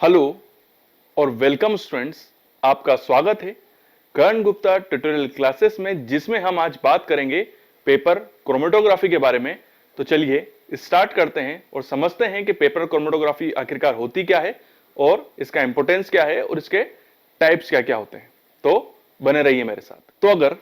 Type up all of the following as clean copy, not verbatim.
Hello और welcome students, आपका स्वागत है कर्ण गुप्ता ट्यूटोरियल क्लासेस में, जिसमें हम आज बात करेंगे पेपर क्रोमेटोग्राफी के बारे में। तो चलिए स्टार्ट करते हैं और समझते हैं कि पेपर क्रोमेटोग्राफी आखिरकार होती क्या है और इसका इंपॉर्टेंस क्या है और इसके टाइप्स क्या क्या होते हैं। तो बने रहिए मेरे साथ। तो अगर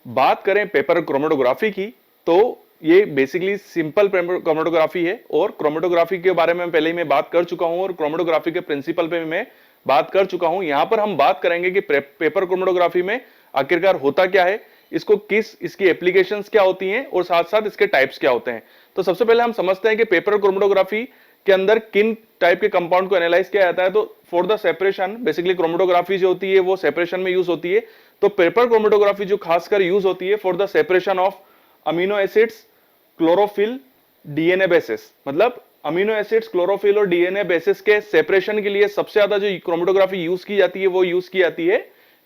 बात करें पेपर क्रोमेटोग्राफी की, तो ये बेसिकली सिंपल क्रोमेटोग्राफी है और क्रोमेटोग्राफी के बारे में पहले ही मैं बात कर चुका हूं और क्रोमेटोग्राफी के प्रिंसिपल पे भी मैं बात कर चुका हूं। यहां पर हम बात करेंगे कि पेपर क्रोमेटोग्राफी में आखिरकार होता क्या है, इसकी एप्लीकेशंस क्या होती हैं और साथ साथ इसके टाइप्स क्या होते हैं। तो सबसे पहले हम समझते हैं कि पेपर क्रोमेटोग्राफी के अंदर किन टाइप के कंपाउंड को एनालाइज किया जाता है। तो for the separation, basically chromatography जो होती है वो सेपरेशन में यूज होती है। तो पेपर क्रोमेटोग्राफी जो खासकर यूज होती है for the separation of amino acids, chlorophyll, DNA basis. मतलब अमीनो एसिड्स, क्लोरोफिल और डीएनए बेसिस के सेपरेशन के लिए सबसे ज्यादा जो क्रोमेटोग्राफी यूज की जाती है वो यूज की जाती है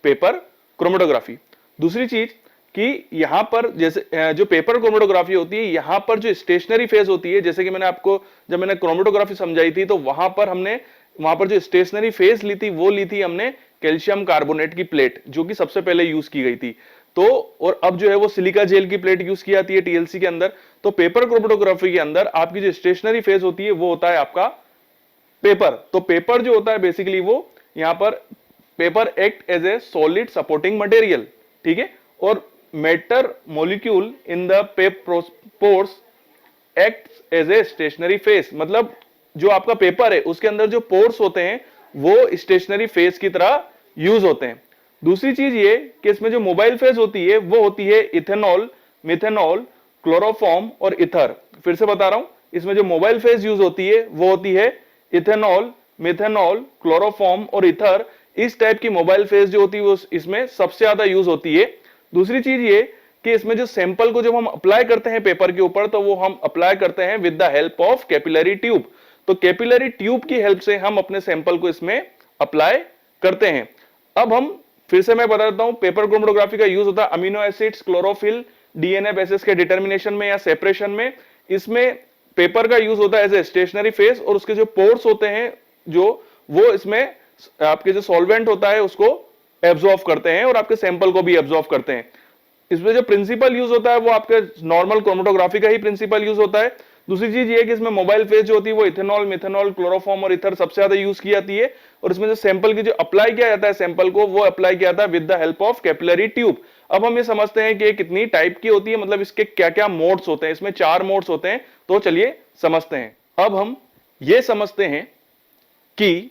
पेपर क्रोमेटोग्राफी। दूसरी चीज कि यहां पर जैसे जो पेपर क्रोमेटोग्राफी होती है, यहां पर जो स्टेशनरी फेज होती है, जैसे कि जब मैंने क्रोमेटोग्राफी समझाई थी तो वहां पर जो स्टेशनरी फेज ली थी वो ली थी हमने कैल्शियम कार्बोनेट की प्लेट, जो कि सबसे पहले यूज की गई थी। तो और अब जो है वो सिलिका जेल की प्लेट यूज की जाती है टीएलसी के अंदर। तो पेपर क्रोमेटोग्राफी के अंदर आपकी जो स्टेशनरी फेज होती है वो होता है आपका पेपर। तो पेपर जो होता है बेसिकली वो यहां पर paper act as a solid supporting material, ठीक है। और matter molecule in the pores act as a stationary phase. मतलब जो आपका पेपर है उसके अंदर जो पोर्स होते हैं वो स्टेशनरी फेज की तरह यूज होते हैं। दूसरी चीज ये कि इसमें जो मोबाइल फेज होती है वो होती है इथेनॉल, मिथेनॉल, क्लोरोफॉर्म और इथर। फिर से बता रहा हूं, इसमें जो मोबाइल फेज यूज होती है वो होती है इथेनॉल, मिथेनॉल, क्लोरोफॉर्म और इथर। इस टाइप की मोबाइल फेज जो होती है वो इसमें सबसे ज्यादा यूज होती है। दूसरी चीज ये कि इसमें जो सैंपल को जब हम अप्लाई करते हैं पेपर के ऊपर, तो वो हम अप्लाई करते हैं with the help of capillary tube. तो कैपिलरी ट्यूब की हेल्प से हम अपने सैंपल को इसमें अप्लाई करते हैं। अब हम फिर से मैं बता देता हूं, पेपर क्रोमेटोग्राफी का यूज होता है amino acids, chlorophyll, DNA basis के डिटर्मिनेशन में या सेपरेशन में। इसमें पेपर का यूज होता है एज ए स्टेशनरी फेज और उसके जो पोर्स होते हैं वो इसमें आपके जो सॉल्वेंट होता है उसको एब्जॉर्ब करते हैं और आपके सैंपल को भी एब्जॉर्ब करते हैं। इसमें जो प्रिंसिपल यूज होता है वो आपके नॉर्मल क्रोमेटोग्राफी का ही प्रिंसिपल यूज होता है। दूसरी चीज ये कि इसमें मोबाइल फेज जो होती है वो इथेनॉल, मिथेनॉल, क्लोरोफॉर्म और इथर सबसे ज्यादा यूज की जाती है। और इसमें जो सैंपल की जो अप्लाई किया जाता है सैंपल को, वो अप्लाई किया जाता है with the help of capillary tube. अब हम ये समझते हैं कि कितनी टाइप की होती है, मतलब इसके क्या क्या मोड्स होते हैं। इसमें 4 मोड्स होते हैं, तो चलिए समझते हैं। अब हम ये समझते हैं कि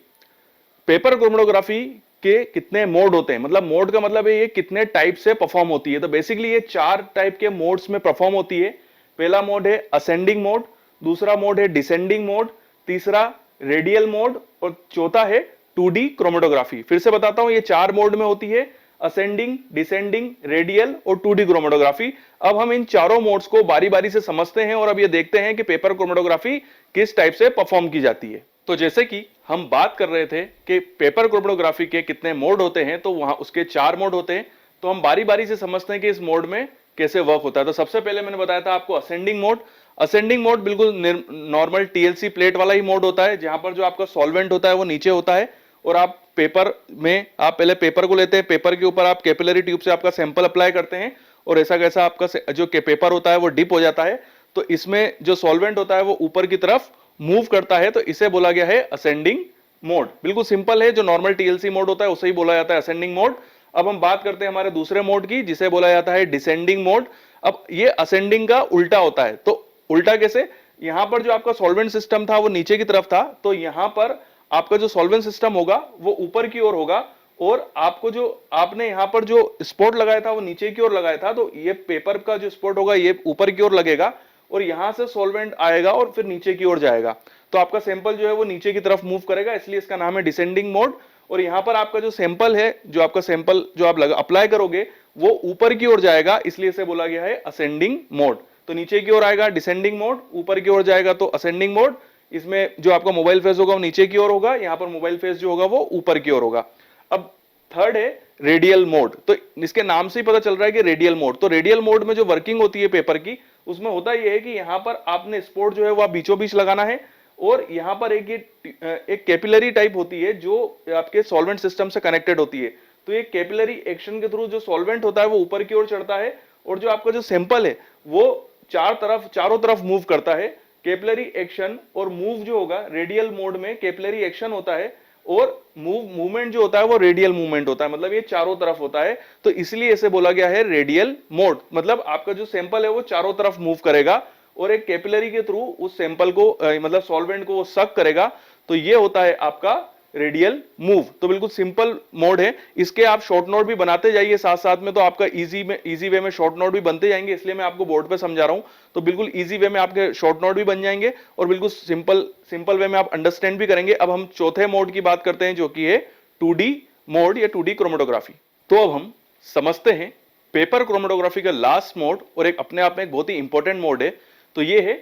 पेपर क्रोमेटोग्राफी के कितने मोड होते हैं। मतलब मोड का मतलब है ये कितने टाइप से परफॉर्म होती है। तो बेसिकली ये 4 टाइप के मोड्स में परफॉर्म होती है। पहला मोड है असेंडिंग मोड, दूसरा मोड है डिसेंडिंग मोड, तीसरा रेडियल मोड और चौथा है 2D क्रोमेटोग्राफी। फिर से बताता हूं, ये 4 मोड में होती है, असेंडिंग, डिसेंडिंग, रेडियल और 2D क्रोमेटोग्राफी। अब हम इन चारों मोड्स को बारी बारी से समझते हैं और अब ये देखते हैं कि पेपर क्रोमेटोग्राफी किस टाइप से परफॉर्म की जाती है। तो जैसे कि हम बात कर रहे थे कि पेपर क्रोमेटोग्राफी के कितने मोड होते हैं, तो वहां उसके 4 मोड होते हैं। तो हम बारी बारी से समझते हैं कि इस मोड में कैसे वर्क होता है। तो सबसे पहले मैंने बताया था आपको असेंडिंग मोड। असेंडिंग मोड बिल्कुल नॉर्मल टीएलसी प्लेट वाला ही मोड होता है, जहां पर जो आपका सॉल्वेंट होता है वो नीचे होता है और आप पहले पेपर को लेते हैं, पेपर के ऊपर आप कैपिलरी ट्यूब से आपका सैंपल अप्लाई करते हैं और ऐसा कैसा आपका जो पेपर होता है वो डिप हो जाता है। तो इसमें जो सॉल्वेंट होता है वो ऊपर की तरफ मूव करता है, तो इसे बोला गया है असेंडिंग मोड। बिल्कुल सिंपल है, जो नॉर्मल टीएलसी मोड होता है उसे ही बोला जाता है असेंडिंग मोड। अब हम बात करते हैं हमारे दूसरे मोड की, जिसे बोला जाता है डिसेंडिंग मोड। अब ये असेंडिंग का उल्टा होता है। तो उल्टा कैसे? यहां पर जो आपका सॉल्वेंट सिस्टम था वो नीचे की तरफ था, तो यहां पर आपका जो सॉल्वेंट सिस्टम होगा वो ऊपर की ओर होगा और आपने यहां पर जो स्पॉट लगाया था वो नीचे की ओर लगाया था। तो ये पेपर का जो स्पॉट होगा ये ऊपर की ओर लगेगा और यहां से सॉल्वेंट आएगा और फिर नीचे की ओर जाएगा। तो आपका सैंपल जो है वो नीचे की तरफ मूव करेगा, इसलिए इसका नाम है डिसेंडिंग मोड। और यहां पर आपका जो सैंपल है, जो आपका सैंपल जो आप अप्लाई करोगे वो ऊपर की ओर जाएगा, इसलिए इसे बोला गया है असेंडिंग मोड। तो नीचे की ओर आएगा डिसेंडिंग मोड, ऊपर की ओर जाएगा तो असेंडिंग मोड। इसमें जो आपका मोबाइल फेज होगा वो नीचे की ओर होगा, यहां पर मोबाइल फेज जो होगा वो ऊपर की ओर होगा। अब थर्ड है रेडियल मोड। तो इसके नाम से ही पता चल रहा है कि रेडियल मोड। तो रेडियल मोड में जो वर्किंग होती है पेपर की, उसमें होता यह है कि यहां पर आपने स्पॉट जो है वो आप बीचों बीच लगाना है और यहाँ पर एक कैपिलरी टाइप होती है जो आपके सॉल्वेंट सिस्टम से कनेक्टेड होती है। तो ये कैपिलरी एक्शन के थ्रू जो सॉल्वेंट होता है वो ऊपर की ओर चढ़ता है और जो आपका जो सैंपल है वो चारों तरफ मूव करता है। कैपिलरी एक्शन और मूव जो होगा रेडियल मोड में कैपिलरी एक्शन होता है और मूवमेंट जो होता है वो रेडियल मूवमेंट होता है, मतलब ये चारों तरफ होता है। तो इसलिए इसे बोला गया है रेडियल मोड, मतलब आपका जो सैंपल है वो चारों तरफ मूव करेगा और एक कैपिलरी के थ्रू उस सैंपल को मतलब सॉल्वेंट को वो सक करेगा। तो ये होता है आपका रेडियल मूव। तो बिल्कुल सिंपल मोड है। इसके आप शॉर्ट नोट भी बनाते जाइए साथ साथ में, तो आपका इजी वे में शॉर्ट नोट भी बनते जाएंगे, इसलिए मैं आपको बोर्ड पे समझा रहा हूं। तो बिल्कुल इजी वे में आपके शॉर्ट नोट भी बन जाएंगे और बिल्कुल सिंपल वे में आप अंडरस्टैंड भी करेंगे। अब हम चौथे मोड की बात करते हैं जो कि है 2D मोड या 2D क्रोमेटोग्राफी। तो अब हम समझते हैं पेपर क्रोमेटोग्राफी का लास्ट मोड और एक अपने आप में एक बहुत ही इंपॉर्टेंट मोड है। तो ये है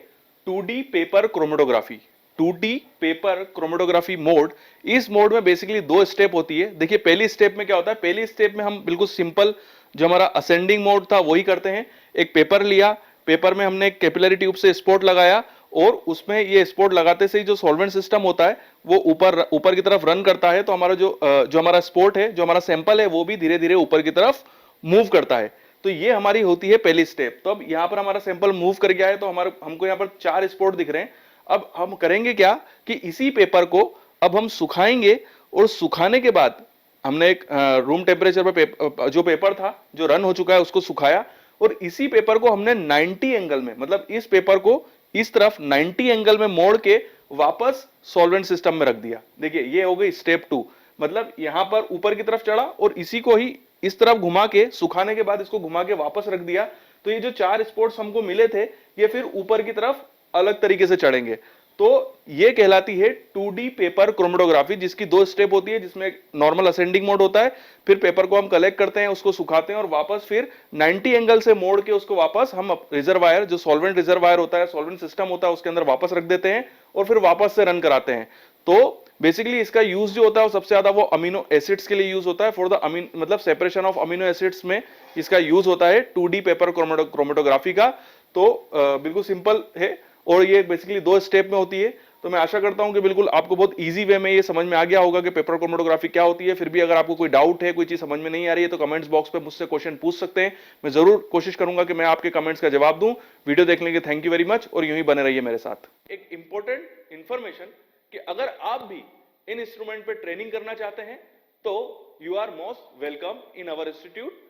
2D paper chromatography. 2D paper chromatography mode, इस मोड में बेसिकली दो स्टेप होती है। देखिए पहली स्टेप में क्या होता है, पहली स्टेप में हम बिल्कुल सिंपल जो हमारा असेंडिंग मोड था वही करते हैं। एक पेपर लिया, पेपर में हमने एक कैपिलरी ट्यूब से स्पॉट लगाया और उसमें ये स्पॉट लगाते से ही जो सॉल्वेंट सिस्टम होता है वो ऊपर की तरफ रन करता है। तो हमारा जो हमारा स्पॉट है, जो हमारा सैंपल है वो भी धीरे धीरे ऊपर की तरफ मूव करता है। तो ये हमारी होती है पहली स्टेप। तो अब यहां पर हमारा सैंपल मूव कर गया है, तो हमको यहां पर 4 स्पॉट दिख रहे हैं। अब हम करेंगे क्या कि इसी पेपर को अब हम सुखाएंगे और सुखाने के बाद हमने एक रूम टेम्परेचर पर जो पेपर था जो रन हो चुका है उसको सुखाया और इसी पेपर को हमने 90 एंगल में, मतलब इस पेपर को इस तरफ 90 एंगल में मोड़ के वापस सॉल्वेंट सिस्टम में रख दिया। देखिए ये हो गई स्टेप 2, मतलब यहां पर ऊपर की तरफ चढ़ा और इसी को ही इस तरफ घुमा के सुखाने के बाद इसको घुमा के वापस रख दिया। तो ये जो 4 स्पॉट्स हमको मिले थे ये फिर ऊपर की तरफ अलग तरीके से चढ़ेंगे। तो ये कहलाती है 2D पेपर क्रोमेटोग्राफी, जिसकी 2 स्टेप होती है, जिसमें नॉर्मल असेंडिंग मोड होता है, फिर पेपर को हम कलेक्ट करते हैं, उसको सुखाते हैं और वापस फिर 90 एंगल से मोड़ के उसको वापस हम रिजर्वायर, जो सॉल्वेंट रिजर्वायर होता है, सॉल्वेंट सिस्टम होता है, उसके अंदर वापस रख देते हैं और फिर वापस से रन कराते हैं। तो बेसिकली इसका यूज जो होता है वो सबसे ज्यादा वो अमीनो एसिड्स के लिए यूज होता है, फॉर द मतलब सेपरेशन ऑफ अमीनो एसिड्स में इसका यूज होता है 2D पेपर क्रोमेटोग्राफी का। तो बिल्कुल सिंपल है और ये बेसिकली 2 स्टेप में होती है। तो मैं आशा करता हूं कि बिल्कुल आपको बहुत इजी वे में ये समझ में आ गया होगा कि पेपर क्रोमेटोग्राफी क्या होती है। फिर भी अगर आपको कोई डाउट है, कोई चीज समझ में नहीं आ रही है, तो कमेंट्स बॉक्स पे मुझसे क्वेश्चन पूछ सकते हैं। मैं जरूर कोशिश करूंगा कि मैं आपके कमेंट्स का जवाब दूं। वीडियो देखने के थैंक यू वेरी मच और यूं ही बने रहिए मेरे साथ। एक इंपॉर्टेंट इंफॉर्मेशन कि अगर आप भी इन इंस्ट्रूमेंट पे ट्रेनिंग करना चाहते हैं तो you are most welcome in our institute.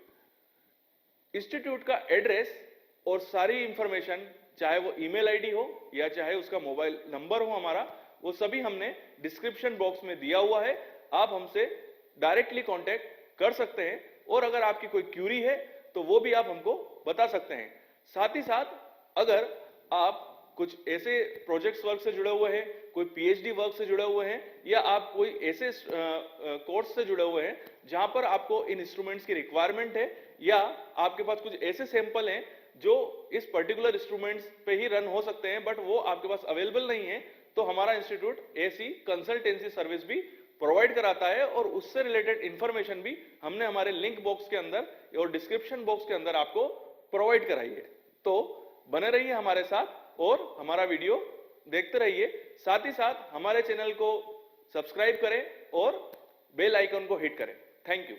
Institute का एड्रेस और सारी इंफॉर्मेशन, चाहे वो ईमेल आईडी हो या चाहे उसका मोबाइल नंबर हो हमारा, वो सभी हमने डिस्क्रिप्शन बॉक्स में दिया हुआ है। आप हमसे डायरेक्टली कांटेक्ट कर सकते हैं और अगर आपकी कोई क्यूरी है तो वो भी आप हमको बता सकते हैं। साथ ही साथ अगर आप कुछ ऐसे प्रोजेक्ट्स वर्क से जुड़े हुए हैं, कोई पीएचडी वर्क से जुड़े हुए हैं या आप कोई ऐसे कोर्स से जुड़े हुए हैं जहां पर आपको इन इंस्ट्रूमेंट्स की रिक्वायरमेंट है या आपके पास कुछ ऐसे सैंपल हैं जो इस पर्टिकुलर इंस्ट्रूमेंट्स पे ही रन हो सकते हैं बट वो आपके पास अवेलेबल नहीं है, तो हमारा इंस्टीट्यूट ऐसी कंसल्टेंसी सर्विस भी प्रोवाइड कराता है और उससे रिलेटेड इंफॉर्मेशन भी हमने हमारे लिंक बॉक्स के अंदर और डिस्क्रिप्शन बॉक्स के अंदर आपको प्रोवाइड कराई है। तो बने रहिए हमारे साथ और हमारा वीडियो देखते रहिए। साथ ही साथ हमारे चैनल को सब्सक्राइब करें और बेल आइकन को हिट करें। Thank you.